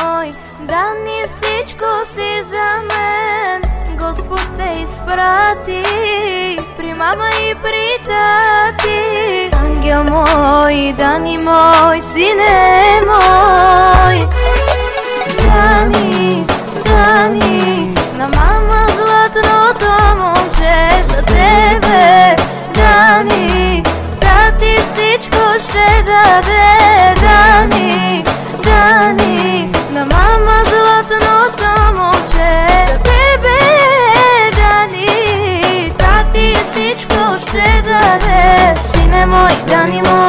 мой, Дани, всичко си за мен. Господ те изпрати при мама и при тати. Ангел мой, Дани мой, сине мой. Дани, Дани, на мама златното момче, за тебе. Дани, тати всичко ще даде. Дани, Дани, на мама златното момче, за тебе. Дани, тати всичко ще даде. Сине мой, Дани мой,